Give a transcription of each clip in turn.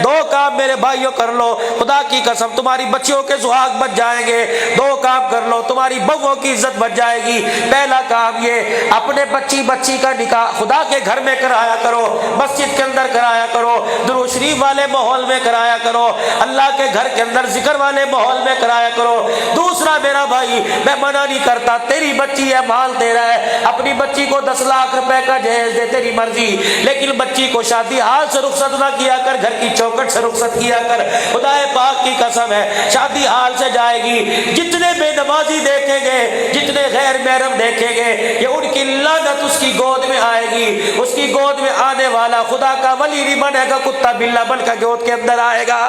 دو کام میرے بھائیوں کر لو، خدا کی قسم تمہاری بچیوں کے سہاگ بچ جائیں گے۔ دو کام کر لو، تمہاری بہووں کی عزت بچ جائے گی۔ پہلا کام یہ، اپنے بچی کا نکاح خدا کے گھر میں کرایا کرو، مسجد کے اندر کرایا کرو، درود شریف والے ماحول میں کرایا کرو، اللہ کے گھر کے اندر ذکر والے ماحول میں کرایا کرو۔ دوسرا میرا بھائی، میں منع نہیں کرتا، تیری بچی ہے، مال تیرا ہے، اپنی بچی کو 10 لاکھ روپے کا جہیز دے، تیری مرضی، لیکن بچی کو شادی حال سے رخصت نہ کیا کر، گھر کی چوکھٹ سے رخصت کیا کر۔ خدا پاک کی قسم ہے، شادی حال سے جائے گی، جتنے بے نمازی دیکھیں گے، جتنے غیر محرم دیکھیں گے، یہ ان کی لعنت اس کی گود میں آئے گی۔ اس کی گود میں آنے والا خدا کا ولی نہیں بنے گا، کتا بلا بن کا گود کے اندر آئے گا۔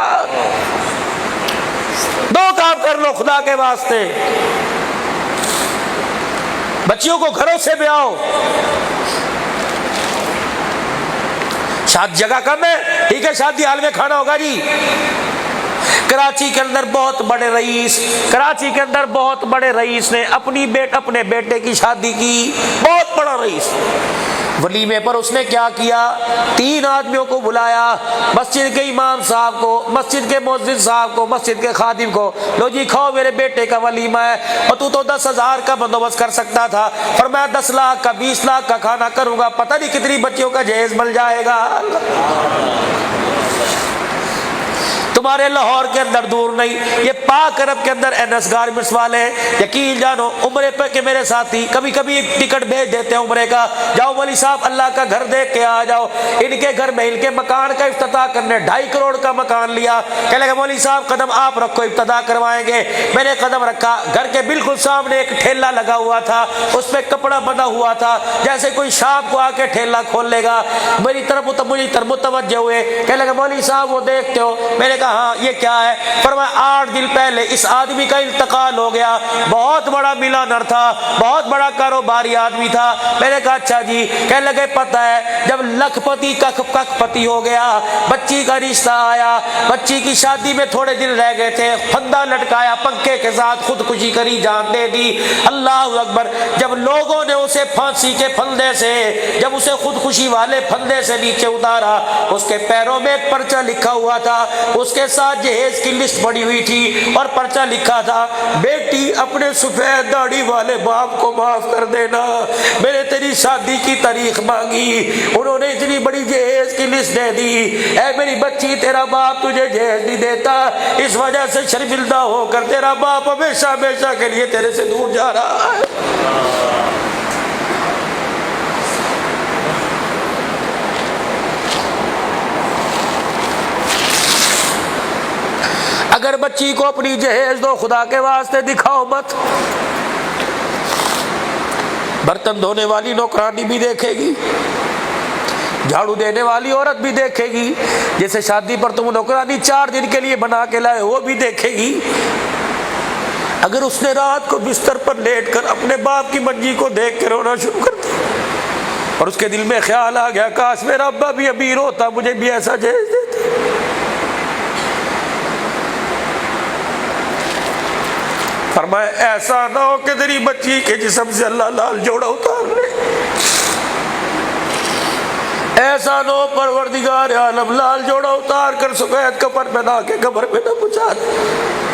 دو کام کر لو خدا کے واسطے، بچیوں کو گھروں سے بھی آؤ۔ شادی جگہ کم ہے، ٹھیک ہے، شادی حال میں کھانا ہوگا جی۔ کراچی کے اندر بہت بڑے رئیس نے اپنے بیٹے کی شادی کی، بہت بڑا رئیس۔ ولیمے پر اس نے کیا کیا، 3 آدمیوں کو بلایا، مسجد کے امام صاحب کو، مسجد کے مؤذن صاحب کو، مسجد کے خادم کو، لو جی کھاؤ، میرے بیٹے کا ولیمہ ہے، اور تو 10,000 کا بندوبست کر سکتا تھا، فرمایا 10 لاکھ کا 20 لاکھ کا کھانا کروں گا، پتہ نہیں کتنی بچیوں کا جہیز مل جائے گا۔ تمہارے لاہور کے اندر دور نہیں، یہ پاک عرب کے اندر NS گارمنٹس والے، یقین جانو عمرے پہ کہ میرے ساتھی کبھی کبھی ٹکٹ بھیج دیتے ہیں عمرے کا، جاؤ مولوی صاحب اللہ کا گھر دیکھ کے آ جاؤ۔ ان کے گھر میں ان کے مکان کا افتتاح کرنے 2.5 کروڑ کا مکان لیا، کہنے لگا مولوی صاحب قدم آپ رکھو، ابتدا کروائیں گے۔ میں نے قدم رکھا، گھر کے بالکل سامنے ایک ٹھیلا لگا ہوا تھا، اس پہ کپڑا بندھا ہوا تھا، جیسے کوئی شام کو آ کے ٹھیلا کھول لے گا۔ میری طرف متوجہ ہوئے، کہنے لگا مولوی صاحب وہ دیکھتے ہو؟ میں نے کہا ہاں، یہ کیا ہے؟ فرمایا 8 دن پہلے اس آدمی کا انتقال ہو گیا، بہت بڑا ملانر تھا، بہت بڑا کاروباری آدمی تھا۔ میں نے کہا اچھا جی، کہنے لگے پتہ ہے جب لکھ پتی ککھ پتی ہو گیا، بچی کا رشتہ آیا، بچی کی شادی میں تھوڑے دن رہ گئے تھے، پھندا لٹکایا، پنکھے کے ساتھ خودکشی کری، جان دے دی۔ اللہ اکبر، جب لوگوں نے اسے پھانسی کے پھندے سے، جب اسے خودکشی والے پھندے سے نیچے اتارا، اس کے پیروں میں ایک پرچہ لکھا ہوا تھا، اس کے ساتھ جہیز کی لسٹ پڑی ہوئی تھی، اور پرچہ لکھا تھا بیٹی اپنے سفید داڑھی والے باپ کو معاف کر دینا، میں نے تیری شادی کی تاریخ مانگی، انہوں نے اتنی بڑی جہیز کی لسٹ دے دی، اے میری بچی تیرا باپ تجھے جہیز نہیں دیتا، اس وجہ سے شرمندہ ہو کر تیرا باپ ہمیشہ ہمیشہ کے لیے تیرے سے دور جا رہا ہے۔ اگر بچی کو اپنی جہیز دو، خدا کے واسطے دکھاؤ مت۔ برتن دھونے والی نوکرانی بھی دیکھے گی، جھاڑو دینے والی عورت بھی دیکھے گی، جیسے شادی پر تم نوکرانی 4 دن کے لیے بنا کے لائے وہ بھی دیکھے گی۔ اگر اس نے رات کو بستر پر لیٹ کر اپنے باپ کی منجی کو دیکھ کے رونا شروع کر دیا، اور اس کے دل میں خیال آ گیا کاش میرا ابا بھی امیر ہوتا، مجھے بھی ایسا جہیز دیتا، فرمایا ایسا نہ ہو کہ تیری بچی کے جسم سے اللہ لال جوڑا اتار لے، ایسا نہ ہو پروردگار عالم لال جوڑا اتار کر سفید کفن پہنا کے قبر میں نہ پہنچا دے۔